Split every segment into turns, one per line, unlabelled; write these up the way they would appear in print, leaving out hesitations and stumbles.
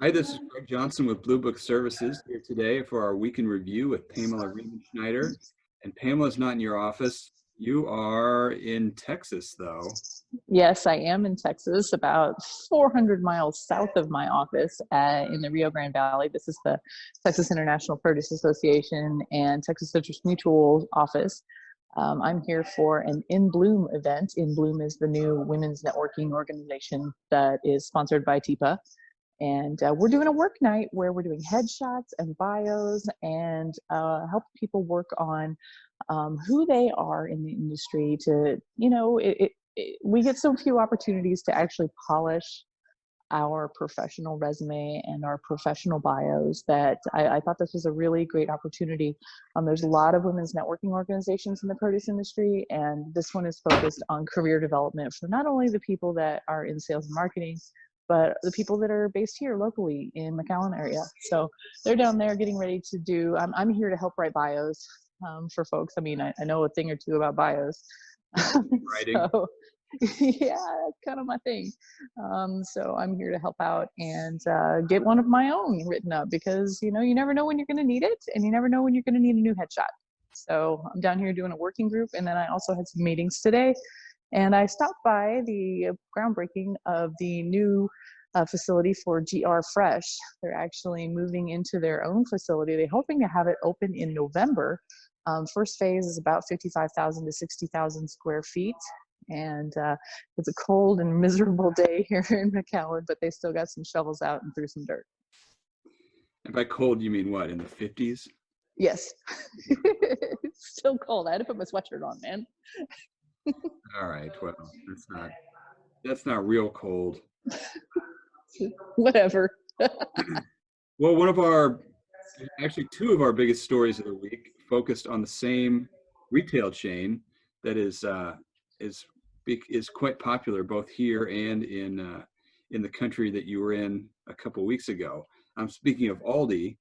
Hi, this is Greg Johnson with Blue Book Services here today for our weekend review with Pamela Schneider. And Pamela's not in your office. You are in Texas, though.
Yes, I am in Texas, about 400 miles south of my office in the Rio Grande Valley. This is the Texas International Produce Association and Texas Citrus Mutual office. I'm here for an In Bloom event. In Bloom is the new women's networking organization that is sponsored by TIPA. And we're doing a work night where we're doing headshots and bios and help people work on who they are in the industry to, we get so few opportunities to actually polish our professional resume and our professional bios that I thought this was a really great opportunity. There's a lot of women's networking organizations in the produce industry, and this one is focused on career development for not only the people that are in sales and marketing, but the people that are based here locally in McAllen area. So they're down there getting ready to do, I'm here to help write bios for folks. I mean, I know a thing or two about bios.
Writing.
So, yeah, that's kind of my thing. So I'm here to help out and get one of my own written up because, you never know when you're going to need it and you never know when you're going to need a new headshot. So I'm down here doing a working group, and then I also had some meetings today. And I stopped by the groundbreaking of the new facility for GR Fresh. They're actually moving into their own facility. They're hoping to have it open in November. First phase is about 55,000 to 60,000 square feet. And it's a cold and miserable day here in McAllen, but they still got some shovels out and threw some dirt.
And by cold, you mean what, in the 50s?
Yes. It's still cold. I had to put my sweatshirt on, man.
All right, well, that's not real cold.
Whatever.
Well, actually two of our biggest stories of the week focused on the same retail chain that is quite popular both here and in the country that you were in a couple of weeks ago. I'm speaking of Aldi,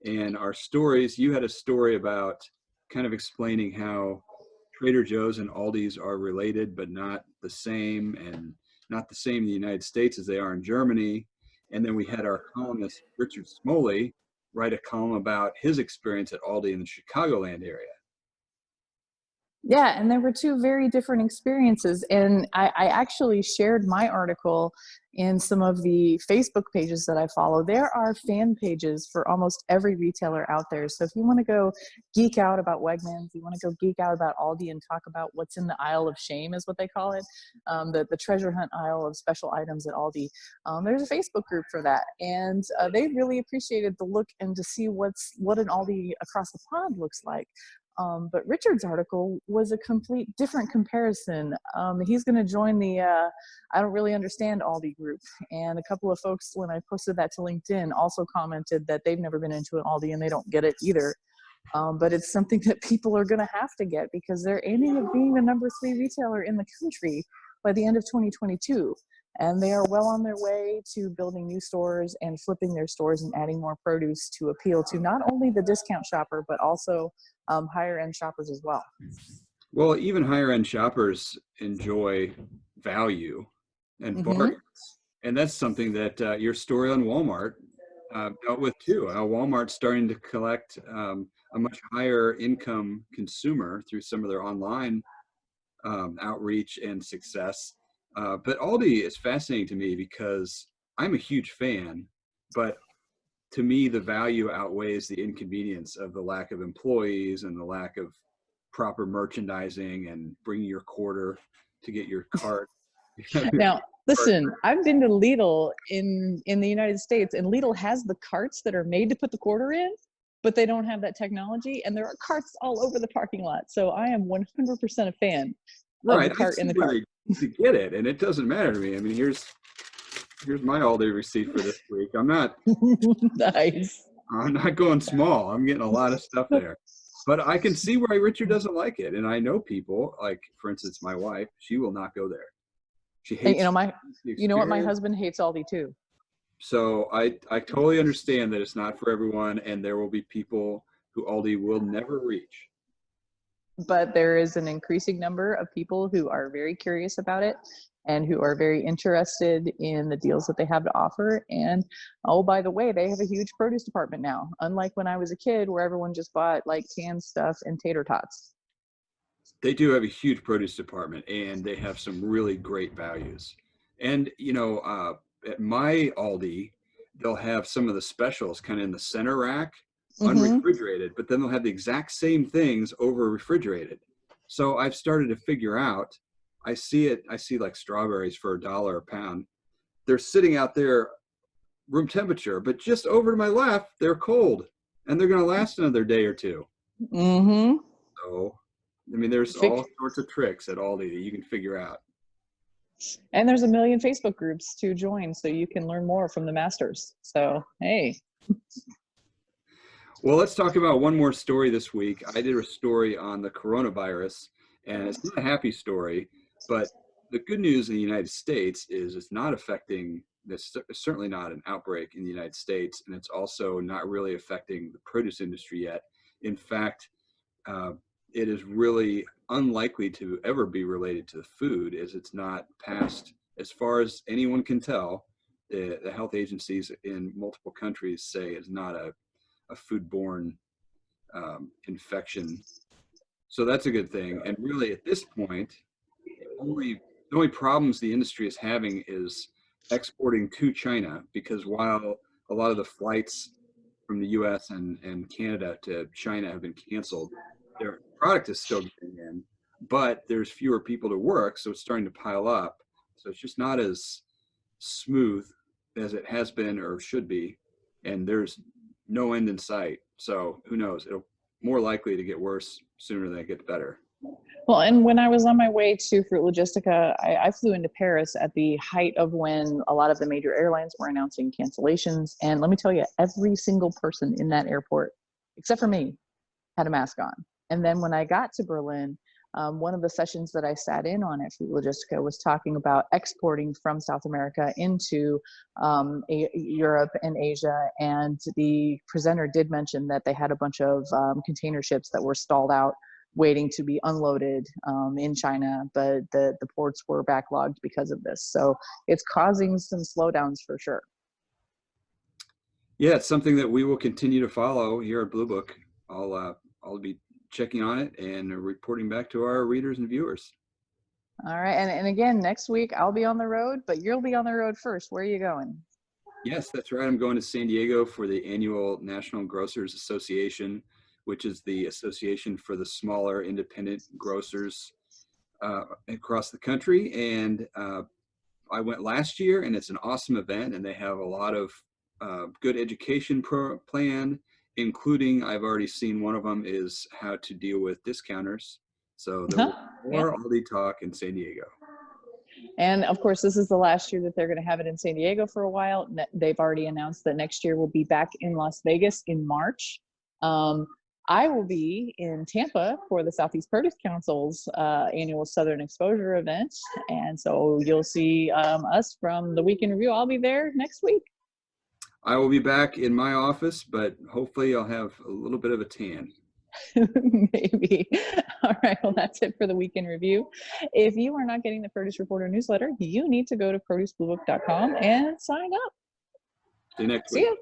and our stories. You had a story about kind of explaining how Trader Joe's and Aldi's are related, but not the same, and not the same in the United States as they are in Germany. And then we had our columnist, Richard Smoley, write a column about his experience at Aldi in the Chicagoland area.
Yeah, and there were two very different experiences. And I actually shared my article in some of the Facebook pages that I follow. There are fan pages for almost every retailer out there. So if you want to go geek out about Wegmans, you want to go geek out about Aldi and talk about what's in the aisle of shame is what they call it, the treasure hunt aisle of special items at Aldi. There's a Facebook group for that. And they really appreciated the look and to see what an Aldi across the pond looks like. But Richard's article was a complete different comparison. He's going to join the I don't really understand Aldi group. And a couple of folks, when I posted that to LinkedIn, also commented that they've never been into an Aldi and they don't get it either. But it's something that people are going to have to get because they're aiming at being the number 3 retailer in the country by the end of 2022. And they are well on their way to building new stores and flipping their stores and adding more produce to appeal to not only the discount shopper, but also higher end shoppers as well.
Well, even higher end shoppers enjoy value and bargains. And that's something that your story on Walmart dealt with too. How Walmart's starting to collect a much higher income consumer through some of their online outreach and success. But Aldi is fascinating to me because I'm a huge fan, but to me, the value outweighs the inconvenience of the lack of employees and the lack of proper merchandising and bringing your quarter to get your cart.
Now, listen, I've been to Lidl in the United States, and Lidl has the carts that are made to put the quarter in, but they don't have that technology, and there are carts all over the parking lot. So I am 100% a fan of the cart in the cart.
To get it, and it doesn't matter to me. I mean, here's my Aldi receipt for this week. I'm not
Nice.
I'm not going small. I'm getting a lot of stuff there. But I can see why Richard doesn't like it. And I know people, like, for instance, my wife, she will not go there. She hates
you know what? My husband hates Aldi too.
So I totally understand that it's not for everyone, and there will be people who Aldi will never reach.
But there is an increasing number of people who are very curious about it. and who are very interested in the deals that they have to offer. And oh, by the way, they have a huge produce department now, unlike when I was a kid where everyone just bought like canned stuff and tater tots.
They do have a huge produce department, and they have some really great values. And at my Aldi, they'll have some of the specials kind of in the center rack,
Mm-hmm.
unrefrigerated, but then they'll have the exact same things over refrigerated. So I've started to figure out. I see like strawberries for $1 a pound. They're sitting out there room temperature, but just over to my left, they're cold, and they're going to last another day or two.
Mm-hmm.
So, I mean, there's all sorts of tricks at Aldi that you can figure out.
And there's a million Facebook groups to join, so you can learn more from the masters. So, hey.
Well, let's talk about one more story this week. I did a story on the coronavirus, and it's not a happy story, but the good news in the United States is it's not affecting this, certainly not an outbreak in the United States, and it's also not really affecting the produce industry yet. In fact, uh, it is really unlikely to ever be related to the food, as it's not passed, as far as anyone can tell. The health agencies in multiple countries say it's not a foodborne infection. So that's a good thing. And really, at this point, the only problems the industry is having is exporting to China, because while a lot of the flights from the US and Canada to China have been canceled, their product is still getting in, but there's fewer people to work, so it's starting to pile up. So it's just not as smooth as it has been or should be, and there's no end in sight. So who knows? It'll more likely to get worse sooner than it gets better.
Well, and when I was on my way to Fruit Logistica, I flew into Paris at the height of when a lot of the major airlines were announcing cancellations. And let me tell you, every single person in that airport, except for me, had a mask on. And then when I got to Berlin, one of the sessions that I sat in on at Fruit Logistica was talking about exporting from South America into Europe and Asia. And the presenter did mention that they had a bunch of container ships that were stalled out waiting to be unloaded in China, but the ports were backlogged because of this. So it's causing some slowdowns for sure.
Yeah, it's something that we will continue to follow here at Blue Book. I'll be checking on it and reporting back to our readers and viewers.
All right, and again, next week I'll be on the road, but you'll be on the road first. Where are you going?
Yes, that's right. I'm going to San Diego for the annual National Grocers Association, which is the association for the smaller independent grocers across the country. And I went last year, and it's an awesome event, and they have a lot of good education plan, including, I've already seen one of them is how to deal with discounters. So there will be more Aldi talk in San Diego.
And of course, this is the last year that they're going to have it in San Diego for a while. They've already announced that next year will be back in Las Vegas in March. I will be in Tampa for the Southeast Produce Council's annual Southern Exposure event. And so you'll see us from the Week in Review. I'll be there next week.
I will be back in my office, but hopefully I'll have a little bit of a tan.
Maybe. All right. Well, that's it for the Week in Review. If you are not getting the Produce Reporter newsletter, you need to go to producebluebook.com and sign up.
See you next
See
week.
ya.